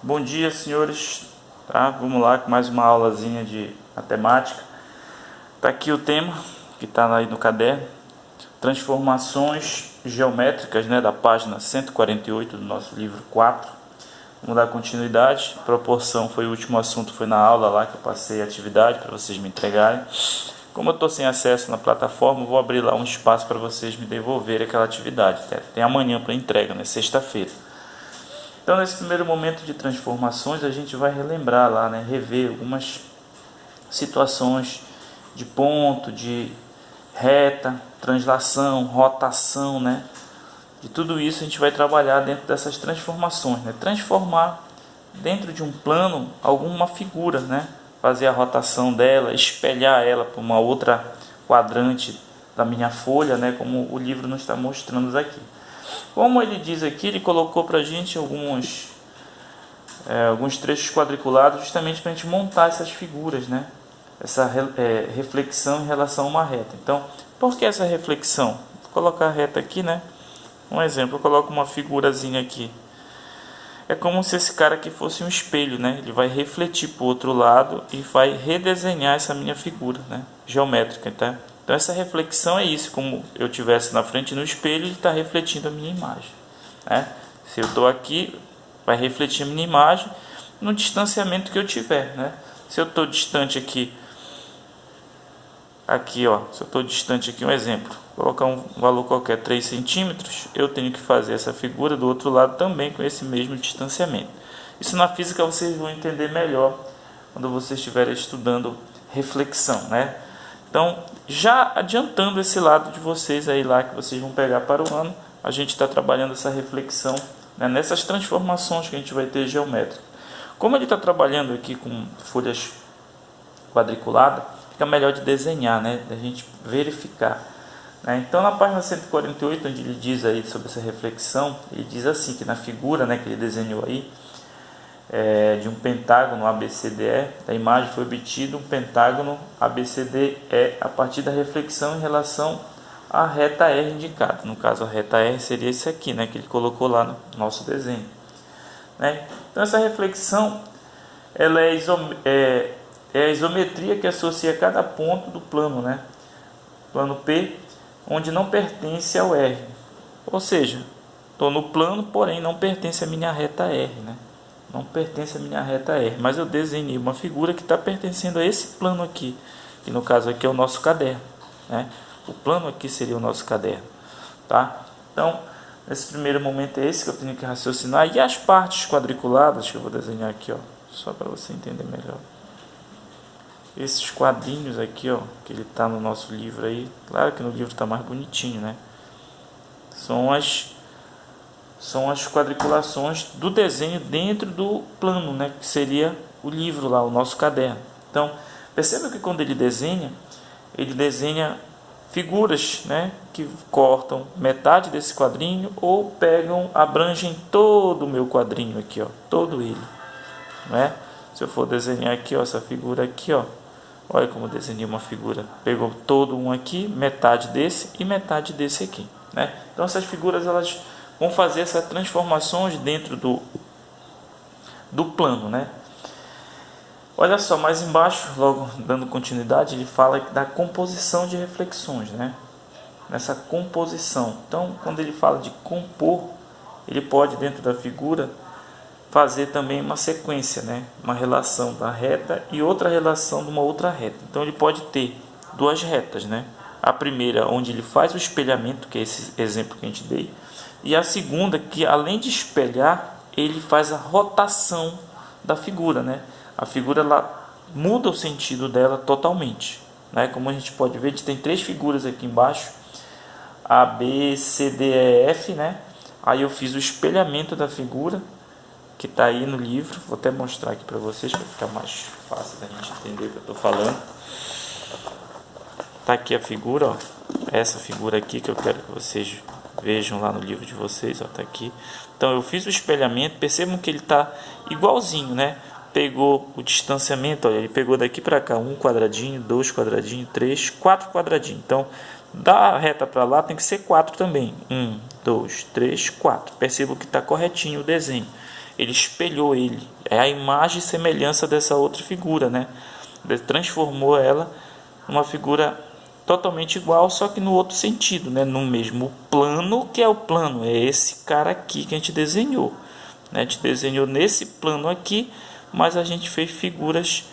Bom dia, senhores. Tá? Vamos lá com mais uma aulazinha de matemática. Tá aqui o tema que está aí no caderno: transformações geométricas, né, da página 148 do nosso livro 4. Vamos dar continuidade. Proporção foi o último assunto, foi na aula lá que eu passei a atividade para vocês me entregarem. Como eu estou sem acesso na plataforma, eu vou abrir lá um espaço para vocês me devolverem aquela atividade. Tem amanhã para entrega, né, sexta-feira. Então, nesse primeiro momento de transformações, a gente vai relembrar lá, né, rever algumas situações de ponto, de reta, translação, rotação, né? De tudo isso a gente vai trabalhar dentro dessas transformações, né? Transformar dentro de um plano alguma figura, né? Fazer a rotação dela, espelhar ela para uma outra quadrante da minha folha, né? Como o livro nos está mostrando aqui. Como ele diz aqui, ele colocou para a gente alguns trechos quadriculados justamente para a gente montar essas figuras, né? Essa reflexão em relação a uma reta. Então, por que essa reflexão? Vou colocar a reta aqui, né? Um exemplo, eu coloco uma figurazinha aqui. É como se esse cara aqui fosse um espelho, né? Ele vai refletir para o outro lado e vai redesenhar essa minha figura, né? Geométrica, tá? Então essa reflexão é isso, como eu estivesse na frente no espelho, ele está refletindo a minha imagem, né? Se eu estou aqui, vai refletir a minha imagem no distanciamento que eu tiver, né? Se eu estou distante aqui, ó, se eu estou distante aqui, um exemplo, colocar um valor qualquer, 3 centímetros, eu tenho que fazer essa figura do outro lado também com esse mesmo distanciamento. Isso na física vocês vão entender melhor quando vocês estiverem estudando reflexão, né? Então, já adiantando esse lado de vocês aí lá, que vocês vão pegar para o ano, a gente está trabalhando essa reflexão, né, nessas transformações que a gente vai ter geométrica. Como ele está trabalhando aqui com folhas quadriculadas, fica melhor de desenhar, né, da gente verificar. Né? Então, na página 148, onde ele diz aí sobre essa reflexão, ele diz assim, que na figura, né, que ele desenhou aí, de um pentágono ABCDE, da imagem foi obtido um pentágono ABCDE a partir da reflexão em relação à reta R indicada. No caso, a reta R seria esse aqui, né, que ele colocou lá no nosso desenho. Né? Então, essa reflexão ela é a isometria que associa cada ponto do plano, né? Plano P, onde não pertence ao R. Ou seja, estou no plano, porém não pertence à minha reta R, né? Não pertence à minha reta R, mas eu desenhei uma figura que está pertencendo a esse plano aqui, que no caso aqui é o nosso caderno, né? O plano aqui seria o nosso caderno, tá? Então, nesse primeiro momento é esse que eu tenho que raciocinar. E as partes quadriculadas que eu vou desenhar aqui, ó, só para você entender melhor. Esses quadrinhos aqui, ó, que ele está no nosso livro aí, claro que no livro está mais bonitinho, né? São as quadriculações do desenho dentro do plano, né, que seria o livro lá, o nosso caderno. Então, perceba que quando ele desenha figuras, né, que cortam metade desse quadrinho ou abrangem todo o meu quadrinho aqui, ó, todo ele, né? Se eu for desenhar aqui, ó, essa figura aqui, ó, olha como eu desenhei uma figura. Pegou todo um aqui, metade desse e metade desse aqui, né? Então essas figuras elas vão fazer essas transformações dentro do plano, né? Olha só, mais embaixo, logo dando continuidade, ele fala da composição de reflexões, né? Nessa composição. Então, quando ele fala de compor, ele pode, dentro da figura, fazer também uma sequência, né? Uma relação da reta e outra relação de uma outra reta. Então, ele pode ter duas retas, né? A primeira, onde ele faz o espelhamento, que é esse exemplo que a gente deu, e a segunda, que além de espelhar, ele faz a rotação da figura, né? A figura ela muda o sentido dela totalmente, né? Como a gente pode ver, a gente tem três figuras aqui embaixo, A, B, C, D, E, F, né? Aí eu fiz o espelhamento da figura, que está aí no livro. Vou até mostrar aqui para vocês, para ficar mais fácil da gente entender o que eu estou falando. Está aqui a figura, ó. Essa figura aqui que eu quero que vocês vejam lá no livro de vocês, ó, tá aqui. Então eu fiz o espelhamento, percebam que ele está igualzinho, né? Pegou o distanciamento, olha, ele pegou daqui para cá, 1 quadradinho, 2 quadradinhos, 3, 4 quadradinhos. Então, da reta para lá tem que ser 4 também. 1, 2, 3, 4. Percebam que está corretinho o desenho. Ele espelhou ele. É a imagem e semelhança dessa outra figura, né? Ele transformou ela numa figura totalmente igual, só que no outro sentido, né? No mesmo plano, que é o plano. É esse cara aqui que a gente desenhou, né? A gente desenhou nesse plano aqui, mas a gente fez figuras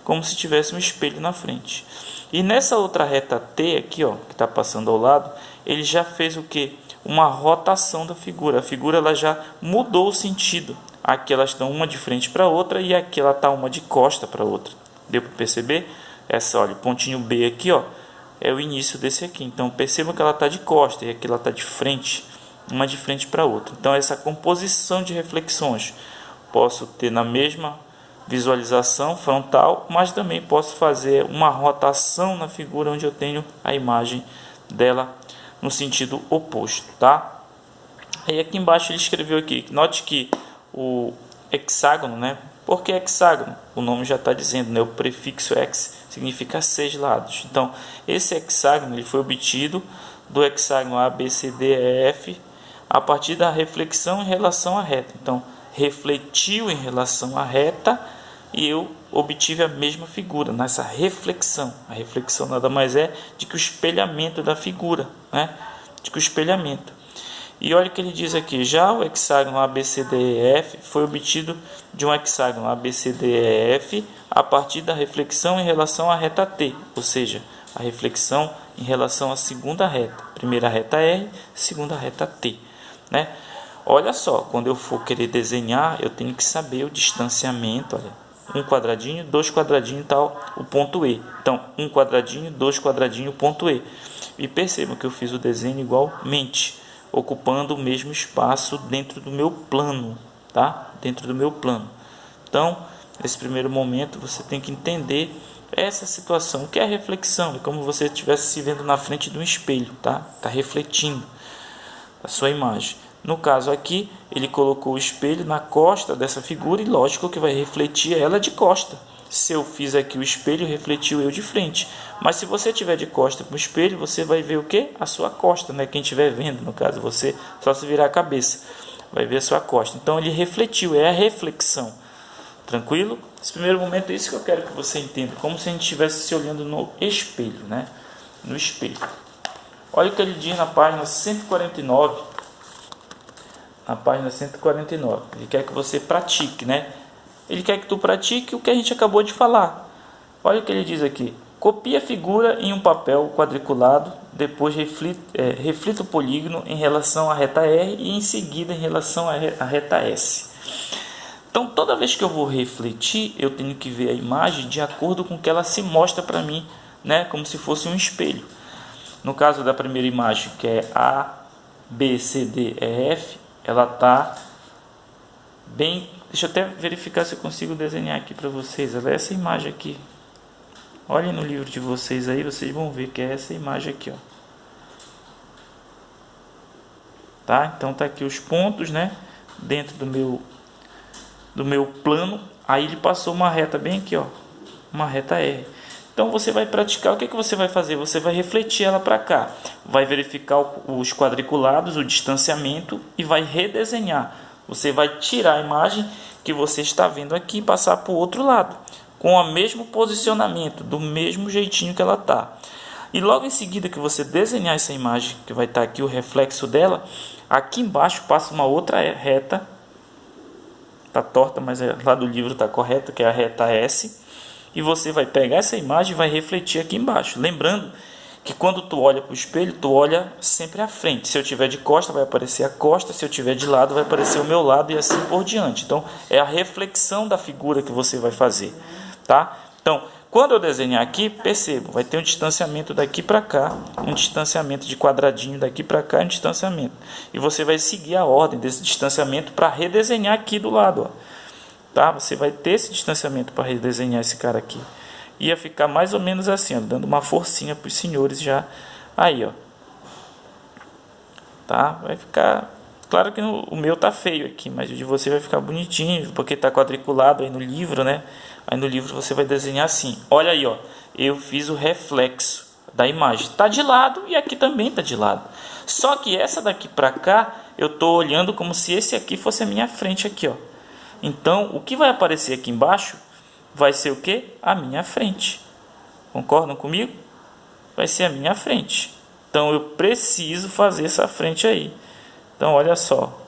como se tivesse um espelho na frente. E nessa outra reta T aqui, ó, que está passando ao lado, ele já fez o que? Uma rotação da figura. A figura ela já mudou o sentido. Aqui elas estão uma de frente para a outra e aqui ela está uma de costa para a outra. Deu para perceber? Essa, olha, pontinho B aqui, ó, é o início desse aqui. Então percebam que ela está de costa e aqui ela está de frente, uma de frente para a outra. Então essa composição de reflexões posso ter na mesma visualização frontal, mas também posso fazer uma rotação na figura onde eu tenho a imagem dela no sentido oposto, tá? Aí aqui embaixo ele escreveu aqui, note que o hexágono, né? Por que hexágono? O nome já está dizendo, né? O prefixo hex significa 6 lados. Então, esse hexágono ele foi obtido do hexágono ABCDEF a partir da reflexão em relação à reta. Então, refletiu em relação à reta e eu obtive a mesma figura nessa reflexão. A reflexão nada mais é de que o espelhamento da figura, né? De que o espelhamento. E olha o que ele diz aqui, já o hexágono ABCDEF foi obtido de um hexágono ABCDEF a partir da reflexão em relação à reta T, ou seja, a reflexão em relação à segunda reta, primeira reta R, segunda reta T, né? Olha só, quando eu for querer desenhar, eu tenho que saber o distanciamento, olha, um quadradinho, dois quadradinhos e tal, o ponto E. Então, um quadradinho, dois quadradinhos, ponto E. E percebam que eu fiz o desenho igualmente, ocupando o mesmo espaço dentro do meu plano, tá? Dentro do meu plano. Então, nesse primeiro momento, você tem que entender essa situação, que é a reflexão, é como você estivesse se vendo na frente de um espelho, tá? Tá refletindo a sua imagem. No caso aqui, ele colocou o espelho na costa dessa figura e lógico que vai refletir ela de costa. Se eu fiz aqui o espelho, refletiu eu de frente. Mas se você tiver de costa para o espelho, você vai ver o quê? A sua costa, né? Quem estiver vendo, no caso você, só se virar a cabeça, vai ver a sua costa. Então ele refletiu, é a reflexão. Tranquilo? Esse primeiro momento é isso que eu quero que você entenda, como se a gente estivesse se olhando no espelho, né? No espelho. Olha o que ele diz na página 149. Na página 149. Ele quer que você pratique, né? Ele quer que tu pratique o que a gente acabou de falar. Olha o que ele diz aqui. Copie a figura em um papel quadriculado, depois reflita o polígono em relação à reta R e em seguida em relação à reta S. Então, toda vez que eu vou refletir, eu tenho que ver a imagem de acordo com que ela se mostra para mim, né? Como se fosse um espelho. No caso da primeira imagem, que é A, B, C, D, E, F, ela está bem... Deixa eu até verificar se eu consigo desenhar aqui para vocês. Ela é essa imagem aqui. Olhem no livro de vocês aí, vocês vão ver que é essa imagem aqui, ó. Tá? Então tá aqui os pontos, né? Dentro do meu plano. Aí ele passou uma reta bem aqui, ó. Uma reta R. Então você vai praticar, o que você vai fazer? Você vai refletir ela para cá. Vai verificar os quadriculados, o distanciamento e vai redesenhar. Você vai tirar a imagem que você está vendo aqui e passar para o outro lado, com o mesmo posicionamento, do mesmo jeitinho que ela está. E logo em seguida que você desenhar essa imagem, que vai estar aqui o reflexo dela, aqui embaixo passa uma outra reta, está torta, mas lá do livro está correta, que é a reta S, e você vai pegar essa imagem e vai refletir aqui embaixo. Lembrando que quando tu olha para o espelho, tu olha sempre à frente. Se eu tiver de costa, vai aparecer a costa. Se eu tiver de lado, vai aparecer o meu lado e assim por diante. Então, é a reflexão da figura que você vai fazer, tá? Então, quando eu desenhar aqui, percebo, vai ter um distanciamento daqui para cá, um distanciamento de quadradinho daqui para cá, um distanciamento. E você vai seguir a ordem desse distanciamento para redesenhar aqui do lado, ó. Tá? Você vai ter esse distanciamento para redesenhar esse cara aqui. Ia ficar mais ou menos assim, ó, dando uma forcinha para os senhores já. Aí, ó. Tá? Vai ficar... Claro que o meu tá feio aqui, mas o de você vai ficar bonitinho, porque tá quadriculado aí no livro, né? Aí no livro você vai desenhar assim. Olha aí, ó. Eu fiz o reflexo da imagem. Tá de lado e aqui também tá de lado. Só que essa daqui para cá, eu tô olhando como se esse aqui fosse a minha frente aqui, ó. Então, o que vai aparecer aqui embaixo vai ser o quê? A minha frente. Concordam comigo? Vai ser a minha frente. Então, eu preciso fazer essa frente aí. Então, olha só.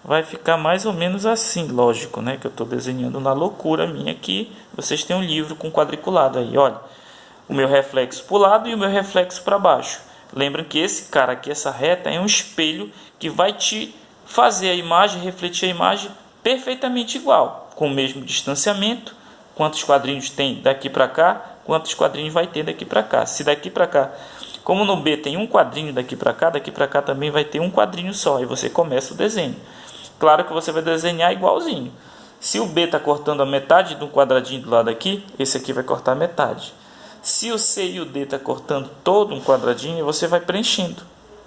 Vai ficar mais ou menos assim, lógico, né? Que eu estou desenhando na loucura minha aqui. Vocês têm um livro com quadriculado aí, olha. O meu reflexo para o lado e o meu reflexo para baixo. Lembra que esse cara aqui, essa reta, é um espelho que vai te fazer a imagem, refletir a imagem perfeitamente igual, com o mesmo distanciamento. Quantos quadrinhos tem daqui para cá, quantos quadrinhos vai ter daqui para cá. Se daqui para cá, como no B tem um quadrinho daqui para cá também vai ter um quadrinho só. E você começa o desenho. Claro que você vai desenhar igualzinho. Se o B está cortando a metade do quadradinho do lado aqui, esse aqui vai cortar a metade. Se o C e o D está cortando todo um quadradinho, você vai preenchendo.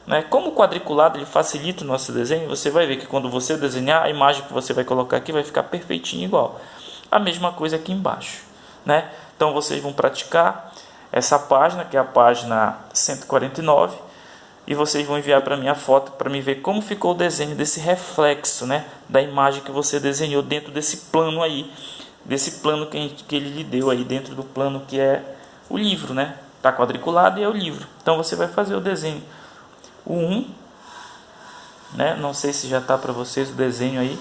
Né? Como o quadriculado ele facilita o nosso desenho, você vai ver que quando você desenhar, a imagem que você vai colocar aqui vai ficar perfeitinho igual. A mesma coisa aqui embaixo. Né? Então vocês vão praticar essa página, que é a página 149, e vocês vão enviar para mim a foto para me ver como ficou o desenho desse reflexo, né? Da imagem que você desenhou dentro desse plano aí, desse plano que ele lhe deu aí, dentro do plano que é o livro, né? Está quadriculado e é o livro. Então você vai fazer o desenho. O 1, né? Não sei se já está para vocês o desenho aí,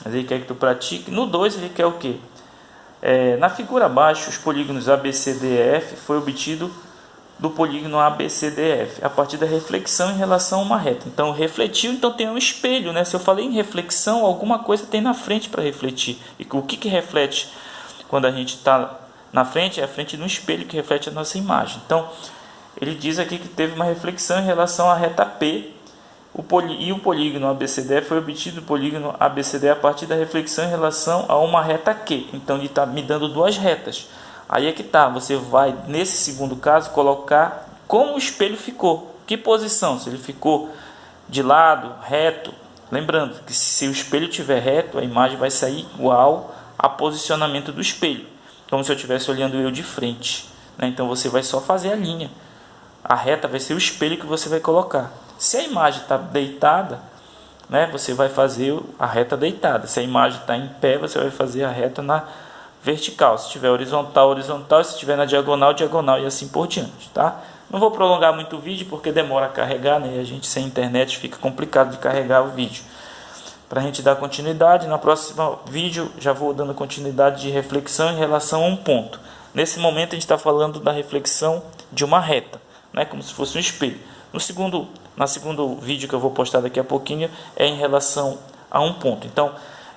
mas ele quer que tu pratique. No 2 ele quer o quê? Na figura abaixo, os polígonos ABCDF foi obtido do polígono ABCDF a partir da reflexão em relação a uma reta. Então refletiu, então tem um espelho, né? Se eu falei em reflexão, alguma coisa tem na frente para refletir. E o que reflete quando a gente está na frente? É a frente de um espelho que reflete a nossa imagem. Então ele diz aqui que teve uma reflexão em relação à reta P, e o polígono ABCD foi obtido do polígono ABCD a partir da reflexão em relação a uma reta Q. Então ele está me dando duas retas. Aí é que tá, você vai nesse segundo caso colocar como o espelho ficou, que posição, se ele ficou de lado, reto. Lembrando que se o espelho estiver reto, a imagem vai sair igual ao posicionamento do espelho, como se eu estivesse olhando eu de frente, né? Então você vai só fazer a linha. A reta vai ser o espelho que você vai colocar. Se a imagem está deitada, né, você vai fazer a reta deitada. Se a imagem está em pé, você vai fazer a reta na vertical. Se estiver horizontal, horizontal. Se estiver na diagonal, diagonal, e assim por diante. Tá? Não vou prolongar muito o vídeo porque demora a carregar, né? E a gente sem internet fica complicado de carregar o vídeo. Para a gente dar continuidade, no próximo vídeo já vou dando continuidade de reflexão em relação a um ponto. Nesse momento a gente está falando da reflexão de uma reta, né? Como se fosse um espelho. No segundo vídeo que eu vou postar daqui a pouquinho é em relação a um ponto. Então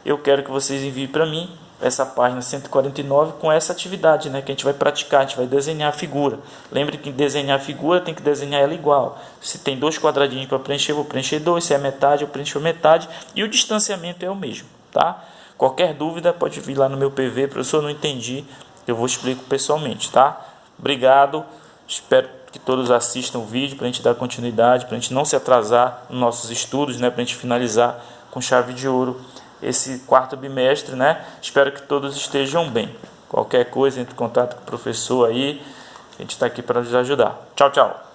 eu quero que vocês enviem para mim essa página 149 com essa atividade, né, que a gente vai praticar, a gente vai desenhar a figura. Lembre que desenhar a figura tem que desenhar ela igual. Se tem dois quadradinhos para preencher, eu vou preencher dois. Se é metade, eu preencho a metade. E o distanciamento é o mesmo. Tá? Qualquer dúvida pode vir lá no meu PV. Professor, não entendi, eu vou explicar pessoalmente. Tá? Obrigado, espero que todos assistam o vídeo para a gente dar continuidade, para a gente não se atrasar nos nossos estudos, né, para a gente finalizar com chave de ouro esse quarto bimestre, né? Espero que todos estejam bem. Qualquer coisa, entre em contato com o professor aí, a gente está aqui para nos ajudar. Tchau, tchau.